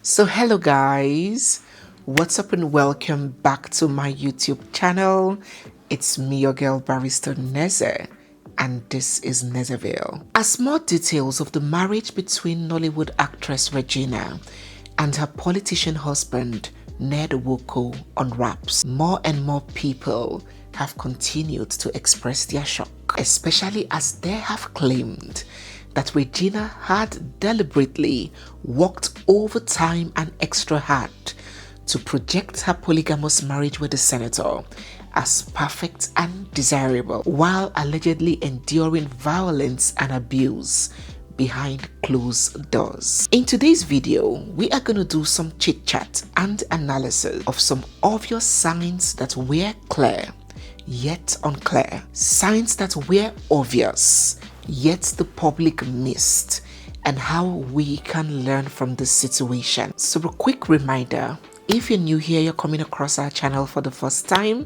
So hello guys, what's up and welcome back to my YouTube channel. It's me, your girl barrister Neze, and this is Nezeville. As more details of the marriage between Nollywood actress Regina and her politician husband Ned Nwoko unwraps, more and more people have continued to express their shock, especially as they have claimed that Regina had deliberately worked overtime and extra hard to project her polygamous marriage with the senator as perfect and desirable, while allegedly enduring violence and abuse behind closed doors. In today's video, we are going to do some chit-chat and analysis of some obvious signs that were clear yet unclear, signs that were obvious yet the public missed, and how we can learn from this situation. So a quick reminder, if you're new here, you're coming across our channel for the first time,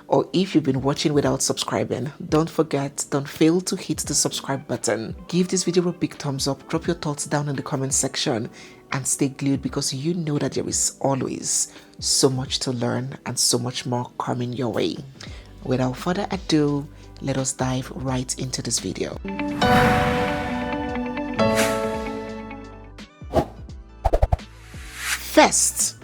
or if you've been watching without subscribing, don't fail to hit the subscribe button. Give this video a big thumbs up, drop your thoughts down in the comment section, and stay glued because you know that there is always so much to learn and so much more coming your way. Without further ado, let us dive right into this video. First,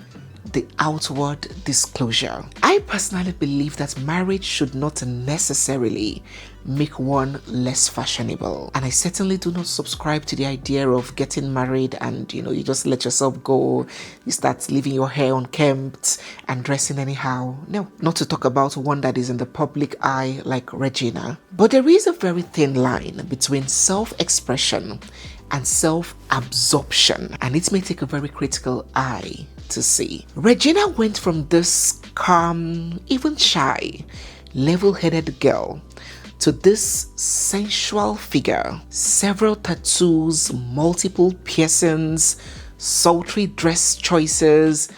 the outward disclosure. I personally believe that marriage should not necessarily make one less fashionable, and I certainly do not subscribe to the idea of getting married and you just let yourself go, you start leaving your hair unkempt and dressing anyhow. No, not to talk about one that is in the public eye like Regina. But there is a very thin line between self-expression and self-absorption, and it may take a very critical eye to see. Regina went from this calm, even shy, level-headed girl to this sensual figure. Several tattoos, multiple piercings, sultry dress choices,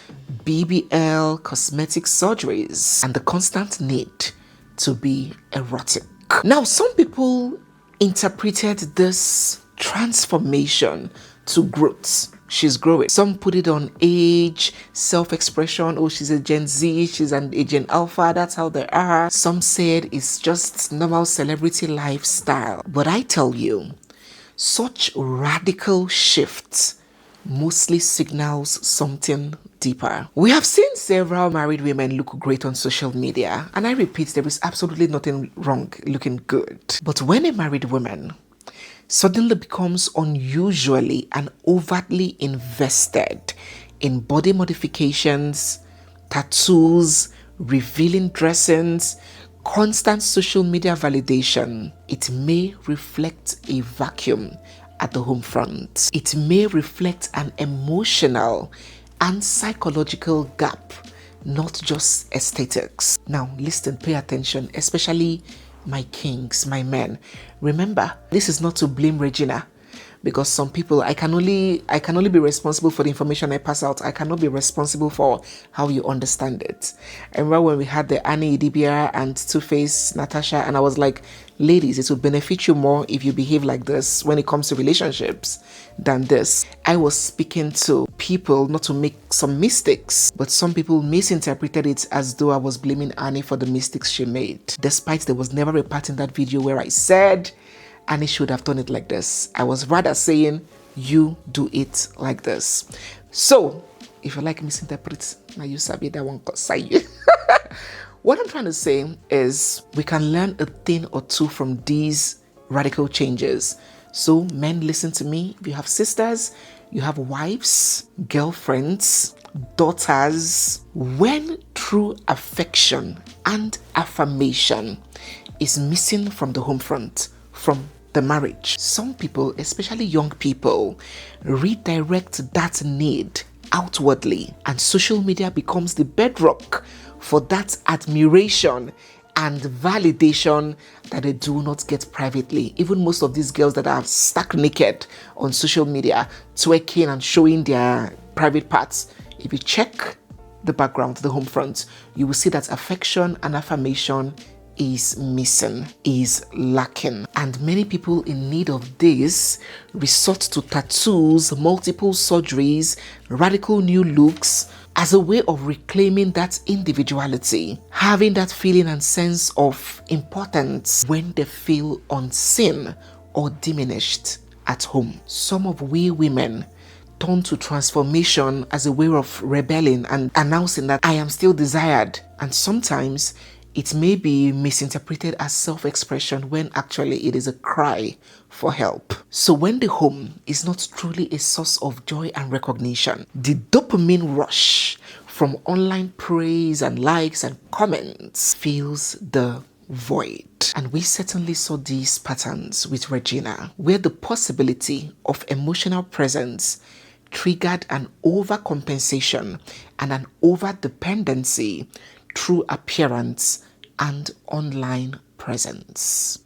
BBL, cosmetic surgeries, and the constant need to be erotic. Now, some people interpreted this transformation to growth. She's growing. Some put it on age, self-expression. Oh, she's a Gen Z, she's a Gen Alpha, that's how they are. Some said it's just normal celebrity lifestyle. But I tell you, such radical shifts mostly signals something deeper. We have seen several married women look great on social media, and I repeat, there is absolutely nothing wrong looking good. But when a married woman suddenly becomes unusually and overtly invested in body modifications, tattoos, revealing dressings, constant social media validation, it may reflect a vacuum at the home front. It may reflect an emotional and psychological gap, not just aesthetics. Now listen, pay attention, especially my kings, my men. Remember, this is not to blame Regina, because some people, I can only be responsible for the information I pass out. I cannot be responsible for how you understand it. I remember when we had the Annie Idibia and Two-Face Natasha, and I was like, ladies, it would benefit you more if you behave like this when it comes to relationships than this. I was speaking to people not to make some mistakes, but some people misinterpreted it as though I was blaming Annie for the mistakes she made, despite there was never a part in that video where I said Annie should have done it like this. I was rather saying, you do it like this. So, if you like misinterpret, now you sabi that one got say you. What I'm trying to say is we can learn a thing or two from these radical changes. So, men, listen to me. If you have sisters, you have wives, girlfriends, daughters, when true affection and affirmation is missing from the home front, from the marriage, some people, especially young people, redirect that need outwardly, and social media becomes the bedrock for that admiration and validation that they do not get privately. Even most of these girls that are stuck naked on social media, twerking and showing their private parts, if you check the background, the home front, you will see that affection and affirmation is missing, is lacking. And many people in need of this resort to tattoos, multiple surgeries, radical new looks as a way of reclaiming that individuality, having that feeling and sense of importance when they feel unseen or diminished at home. Some of we women turn to transformation as a way of rebelling and announcing that I am still desired. And sometimes it may be misinterpreted as self-expression when actually it is a cry for help. So when the home is not truly a source of joy and recognition, the dopamine rush from online praise and likes and comments fills the void. And we certainly saw these patterns with Regina, where the possibility of emotional presence triggered an overcompensation and an overdependency through appearance and online presence.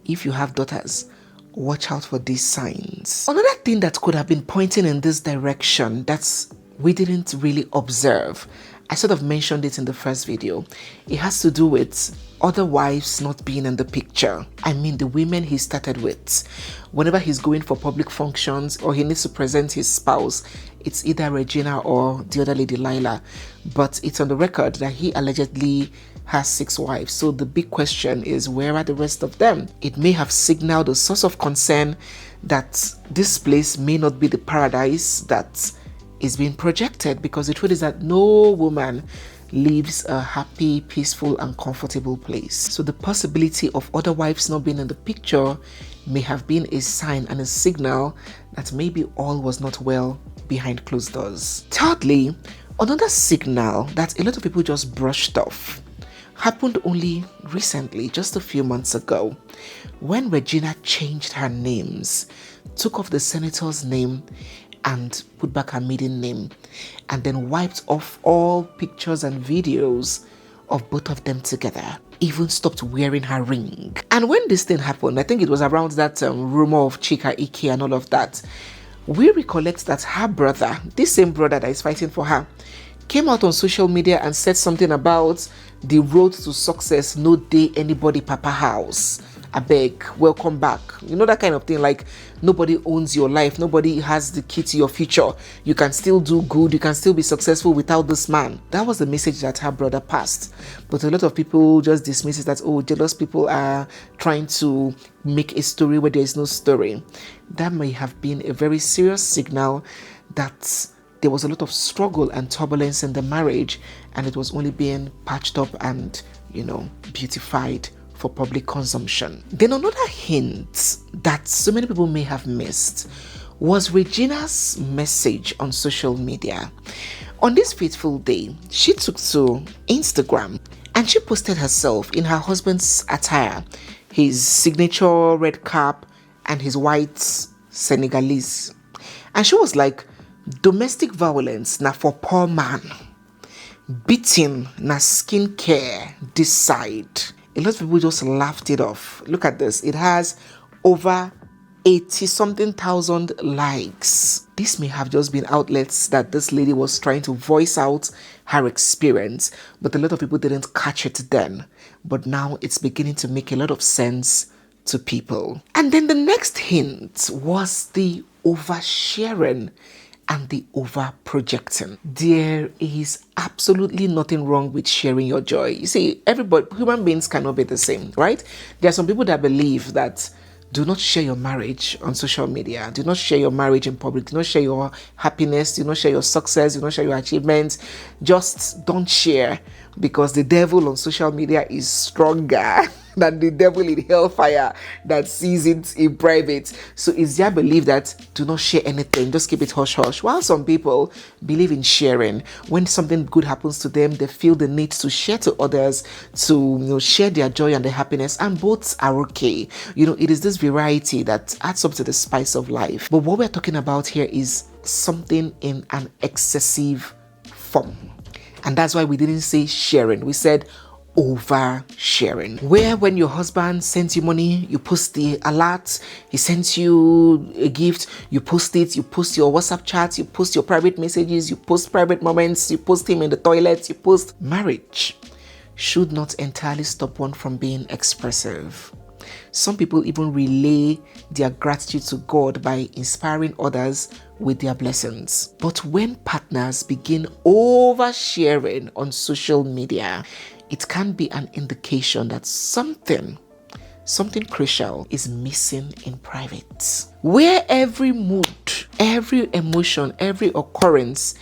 If you have daughters, watch out for these signs. Another thing that could have been pointing in this direction that we didn't really observe, I sort of mentioned it in the first video. It has to do with other wives not being in the picture. I mean, the women he started with. Whenever he's going for public functions or he needs to present his spouse, it's either Regina or the other lady, Lila. But it's on the record that he allegedly has 6 wives. So the big question is, where are the rest of them? It may have signaled a source of concern that this place may not be the paradise that is being projected, because the truth is that no woman lives a happy, peaceful and comfortable place. So the possibility of other wives not being in the picture may have been a sign and a signal that maybe all was not well behind closed doors. Thirdly, another signal that a lot of people just brushed off happened only recently, just a few months ago, when Regina changed her names, took off the senator's name and put back her maiden name, and then wiped off all pictures and videos of both of them together, even stopped wearing her ring. And when this thing happened, I think it was around that rumor of Chika Ike and all of that, we recollect that her brother, this same brother that is fighting for her, came out on social media and said something about the road to success, no day anybody papa house. I beg, welcome back. You know, that kind of thing, like nobody owns your life. Nobody has the key to your future. You can still do good. You can still be successful without this man. That was the message that her brother passed. But a lot of people just dismiss it as, oh, jealous people are trying to make a story where there is no story. That may have been a very serious signal that there was a lot of struggle and turbulence in the marriage, and it was only being patched up and, beautified for public consumption. Then another hint that so many people may have missed was Regina's message on social media. On this fateful day, she took to Instagram and she posted herself in her husband's attire, his signature red cap and his white Senegalese. And she was like, domestic violence na for poor man, beating na skincare this side. A lot of people just laughed it off. Look at this. It has over 80-something thousand likes. This may have just been outlets that this lady was trying to voice out her experience, but a lot of people didn't catch it then. But now it's beginning to make a lot of sense to people. And then the next hint was the oversharing and the over projecting. There is absolutely nothing wrong with sharing your joy. You see, human beings cannot be the same, right? There are some people that believe that do not share your marriage on social media. Do not share your marriage in public. Do not share your happiness. Do not share your success. Do not share your achievements. Just don't share, because the devil on social media is stronger than the devil in hellfire that sees it in private. So it's their belief that do not share anything, just keep it hush hush. While some people believe in sharing. When something good happens to them, they feel the need to share to others, to share their joy and their happiness, and both are okay. It is this variety that adds up to the spice of life. But what we're talking about here is something in an excessive form. And that's why we didn't say sharing. We said oversharing, where when your husband sends you money, you post the alert. He sends you a gift, you post it. You post your WhatsApp chats, you post your private messages, you post private moments, you post him in the toilet, you post. Marriage should not entirely stop one from being expressive. Some people even relay their gratitude to God by inspiring others with their blessings. But when partners begin oversharing on social media, it can be an indication that something crucial is missing in private. Where every mood, every emotion, every occurrence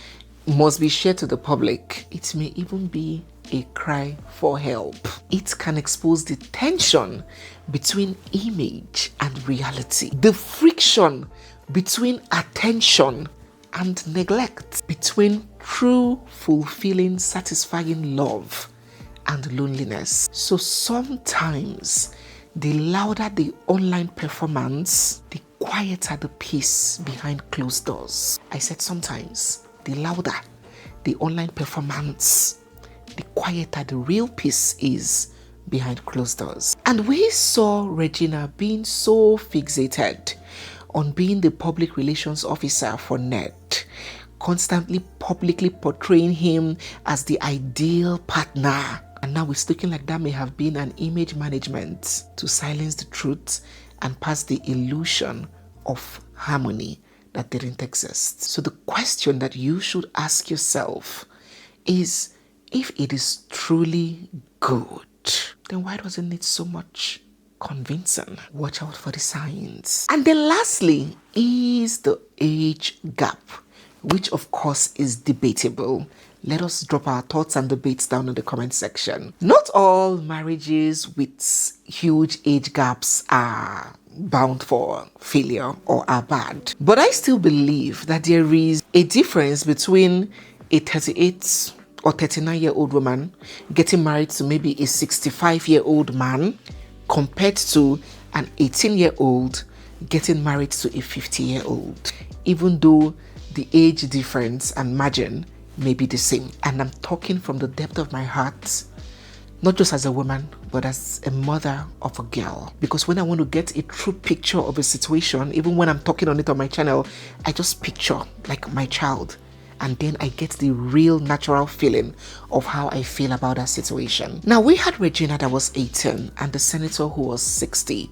must be shared to the public, it may even be a cry for help. It can expose the tension between image and reality, the friction between attention and neglect, between true, fulfilling, satisfying love and loneliness. So sometimes the louder the online performance, the quieter the peace behind closed doors. I said sometimes. The louder the online performance, the quieter the real peace is behind closed doors. And we saw Regina being so fixated on being the public relations officer for Ned, constantly publicly portraying him as the ideal partner. And now it's looking like that may have been an image management to silence the truth and pass the illusion of harmony that didn't exist. So the question that you should ask yourself is, if it is truly good, then why does it need so much convincing? Watch out for the signs. And then lastly is the age gap, which of course is debatable. Let us drop our thoughts and debates down in the comment section. Not all marriages with huge age gaps are bound for failure or are bad. But I still believe that there is a difference between a 38 or 39-year-old woman getting married to maybe a 65-year-old man compared to an 18-year-old getting married to a 50-year-old, even though the age difference and margin may be the same. And I'm talking from the depth of my heart, not just as a woman, but as a mother of a girl. Because when I want to get a true picture of a situation, even when I'm talking on it on my channel, I just picture like my child. And then I get the real natural feeling of how I feel about that situation. Now, we had Regina that was 18 and the senator who was 60.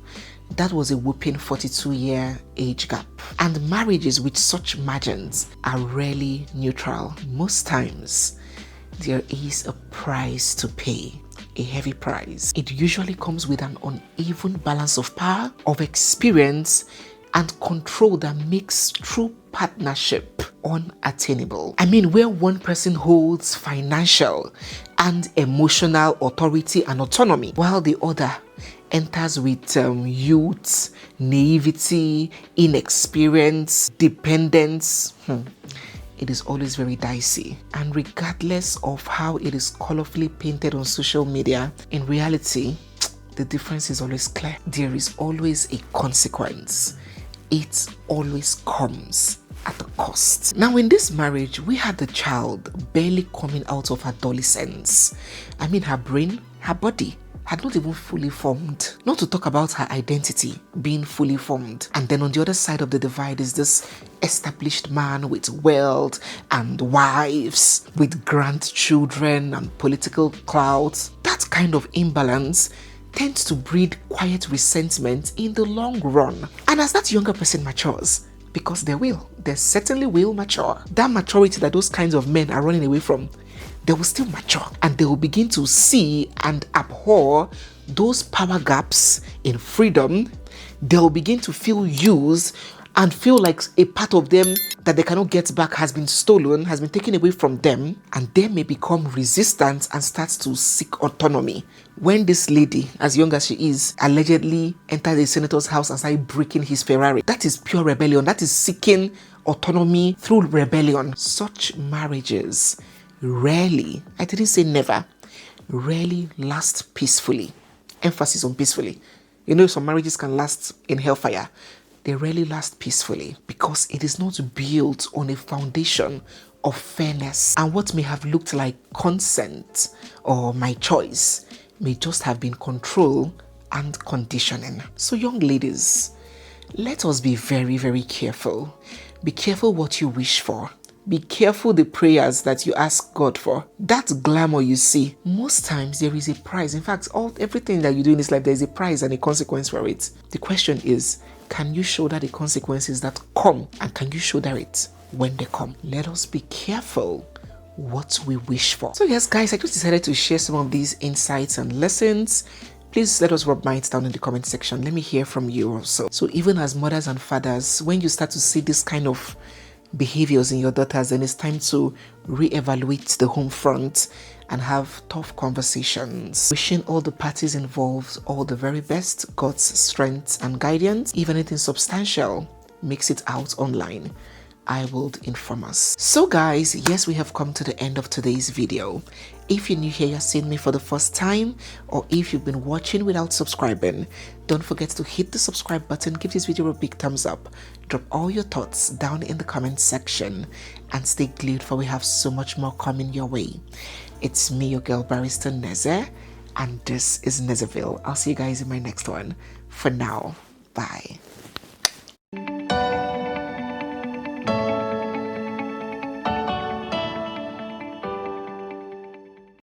That was a whopping 42-year age gap. And marriages with such margins are rarely neutral. Most times, there is a price to pay, a heavy price. It usually comes with an uneven balance of power, of experience, and control that makes true partnership unattainable. I mean, where one person holds financial and emotional authority and autonomy, while the other enters with youth, naivety, inexperience, dependence. It is always very dicey. And regardless of how it is colorfully painted on social media, in reality, the difference is always clear. There is always a consequence. It always comes at a cost. Now, in this marriage, we had the child barely coming out of adolescence. I mean, her brain, her body had not even fully formed. Not to talk about her identity being fully formed. And then on the other side of the divide is this established man with wealth and wives, with grandchildren and political clout. That kind of imbalance tends to breed quiet resentment in the long run. And as that younger person matures, because they certainly will mature, that maturity that those kinds of men are running away from, they will still mature and they will begin to see and abhor those power gaps in freedom. They will begin to feel used and feel like a part of them that they cannot get back has been stolen, has been taken away from them, and they may become resistant and start to seek autonomy. When this lady, as young as she is, allegedly entered the senator's house and started breaking his Ferrari, that is pure rebellion. That is seeking autonomy through rebellion. Such marriages rarely, I didn't say never, rarely last peacefully. Emphasis on peacefully. You know, some marriages can last in hellfire. They rarely last peacefully because it is not built on a foundation of fairness. And what may have looked like consent or my choice may just have been control and conditioning. So young ladies, let us be very, very careful. Be careful what you wish for. Be careful the prayers that you ask God for. That glamour you see, most times there is a price. In fact, everything that you do in this life, there is a price and a consequence for it. The question is, can you shoulder the consequences that come, and can you shoulder it when they come? Let us be careful what we wish for. So yes, guys, I just decided to share some of these insights and lessons. Please let us rub minds down in the comment section. Let me hear from you also. So even as mothers and fathers, when you start to see this kind of behaviors in your daughters, then it's time to reevaluate the home front and have tough conversations. Wishing all the parties involved all the very best, God's strength and guidance. If anything substantial makes it out online, I will inform us. So guys, yes, we have come to the end of today's video. If you're new here, you're seeing me for the first time, or if you've been watching without subscribing, don't forget to hit the subscribe button, give this video a big thumbs up, drop all your thoughts down in the comment section, and stay glued for we have so much more coming your way. It's me, your girl barrister Neze, and this is Nezeville. I'll see you guys in my next one. For now, bye.